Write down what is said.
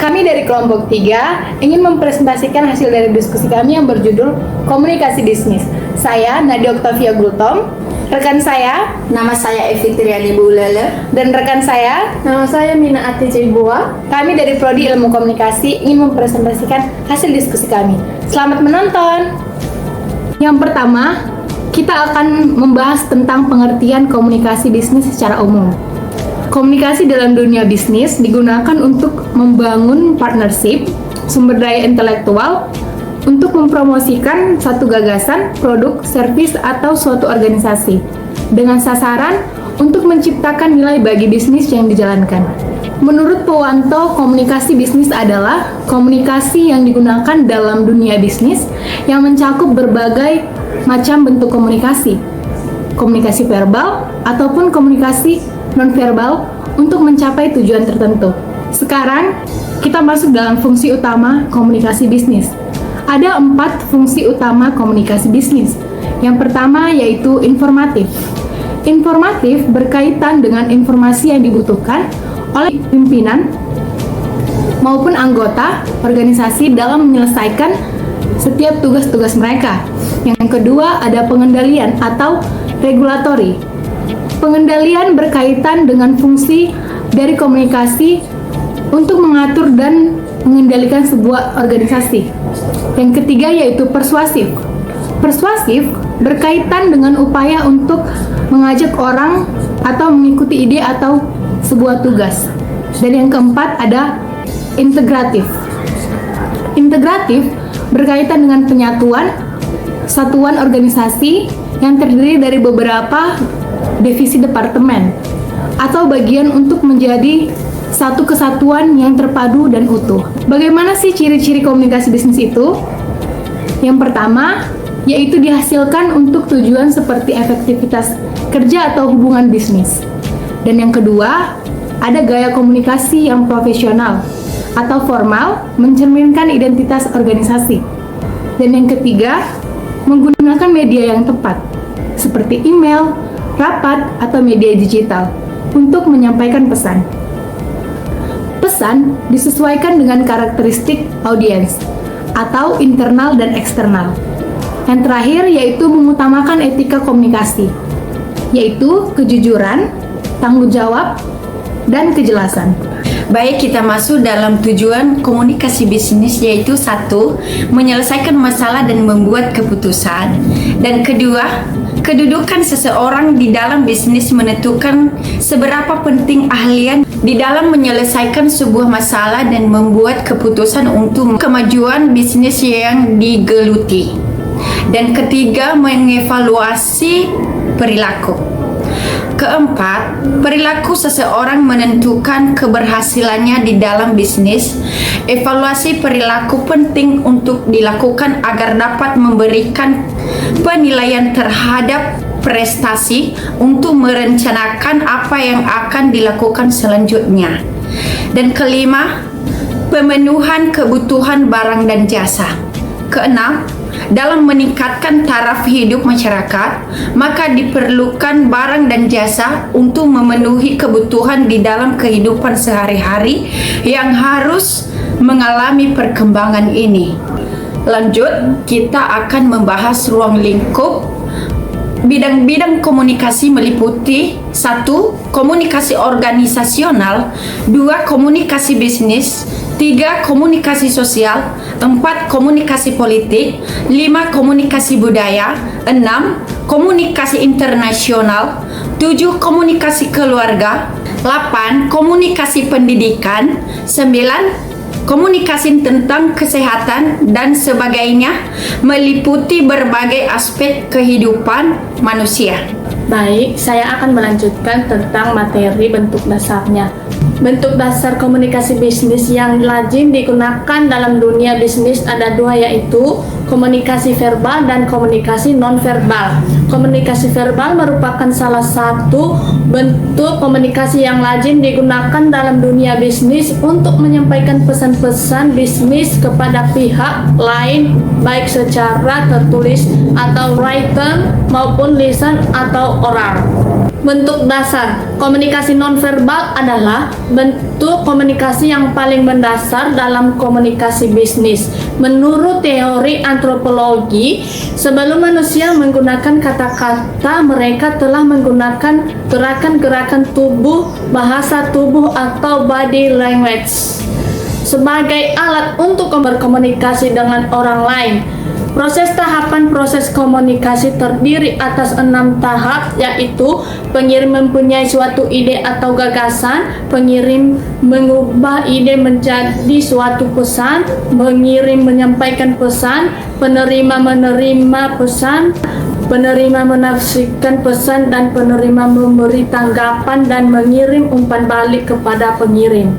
Kami dari kelompok 3 ingin mempresentasikan hasil dari diskusi kami yang berjudul Komunikasi Bisnis. Saya Nadia Octavia Gultom, rekan saya, Nama saya Evi Triani Bulele. dan rekan saya, Nama saya Mina Ati Cibua. kami dari Prodi Ilmu Komunikasi ingin mempresentasikan hasil diskusi kami. Selamat menonton! Yang pertama, kita akan membahas tentang pengertian komunikasi bisnis secara umum. Komunikasi dalam dunia bisnis digunakan untuk membangun partnership, sumber daya intelektual, untuk mempromosikan satu gagasan, produk, servis, atau suatu organisasi dengan sasaran untuk menciptakan nilai bagi bisnis yang dijalankan. Menurut Powanto, komunikasi bisnis adalah komunikasi yang digunakan dalam dunia bisnis yang mencakup berbagai macam bentuk komunikasi, komunikasi verbal ataupun komunikasi nonverbal untuk mencapai tujuan tertentu. Sekarang, kita masuk dalam fungsi utama komunikasi bisnis. Ada 4 fungsi utama komunikasi bisnis. Yang pertama yaitu informatif. Informatif berkaitan dengan informasi yang dibutuhkan oleh pimpinan maupun anggota organisasi dalam menyelesaikan setiap tugas-tugas mereka. Yang kedua ada pengendalian atau regulatory. Pengendalian berkaitan dengan fungsi dari komunikasi untuk mengatur dan mengendalikan sebuah organisasi. Yang ketiga yaitu persuasif. Persuasif berkaitan dengan upaya untuk mengajak orang atau mengikuti ide atau sebuah tugas. Dan yang keempat ada integratif. Integratif berkaitan dengan penyatuan satuan organisasi yang terdiri dari beberapa divisi departemen atau bagian untuk menjadi satu kesatuan yang terpadu dan utuh. Bagaimana sih ciri-ciri komunikasi bisnis itu? Yang pertama, yaitu dihasilkan untuk tujuan seperti efektivitas kerja atau hubungan bisnis. Dan yang kedua, ada gaya komunikasi yang profesional atau formal, mencerminkan identitas organisasi. Dan yang ketiga, menggunakan media yang tepat, seperti email, rapat, atau media digital untuk menyampaikan pesan. Pesan disesuaikan dengan karakteristik audiens atau internal dan eksternal. Yang terakhir yaitu mengutamakan etika komunikasi, yaitu kejujuran, tanggung jawab, dan kejelasan. Baik, kita masuk dalam tujuan komunikasi bisnis, yaitu 1. Menyelesaikan masalah dan membuat keputusan. Dan kedua, kedudukan seseorang di dalam bisnis menentukan seberapa penting ahlian di dalam menyelesaikan sebuah masalah dan membuat keputusan untuk kemajuan bisnis yang digeluti. Dan ketiga, mengevaluasi perilaku. Keempat, perilaku seseorang menentukan keberhasilannya di dalam bisnis. Evaluasi perilaku penting untuk dilakukan agar dapat memberikan penilaian terhadap prestasi untuk merencanakan apa yang akan dilakukan selanjutnya. Dan kelima, pemenuhan kebutuhan barang dan jasa. Keenam, dalam meningkatkan taraf hidup masyarakat, maka diperlukan barang dan jasa untuk memenuhi kebutuhan di dalam kehidupan sehari-hari yang harus mengalami perkembangan ini. Lanjut, kita akan membahas ruang lingkup. Bidang-bidang komunikasi meliputi 1. Komunikasi organisasional, 2. Komunikasi bisnis, 3. Komunikasi sosial, 4. Komunikasi politik, 5. Komunikasi budaya, 6. Komunikasi internasional, 7. Komunikasi keluarga, 8. Komunikasi pendidikan, 9. Komunikasi tentang kesehatan dan sebagainya, meliputi berbagai aspek kehidupan manusia. Baik, saya akan melanjutkan tentang materi bentuk dasarnya. Bentuk dasar komunikasi bisnis yang lazim digunakan dalam dunia bisnis ada 2, yaitu komunikasi verbal dan komunikasi nonverbal. Komunikasi verbal merupakan salah satu bentuk komunikasi yang lazim digunakan dalam dunia bisnis untuk menyampaikan pesan-pesan bisnis kepada pihak lain, baik secara tertulis atau written maupun lisan atau oral. Bentuk dasar komunikasi nonverbal adalah bentuk komunikasi yang paling mendasar dalam komunikasi bisnis. Menurut teori antropologi, sebelum manusia menggunakan kata-kata, mereka telah menggunakan gerakan-gerakan tubuh, bahasa tubuh atau body language sebagai alat untuk berkomunikasi dengan orang lain. Tahapan proses komunikasi terdiri atas 6 tahap, yaitu pengirim mempunyai suatu ide atau gagasan, pengirim mengubah ide menjadi suatu pesan, pengirim menyampaikan pesan, penerima menerima pesan, penerima menafsirkan pesan, dan penerima memberi tanggapan dan mengirim umpan balik kepada pengirim.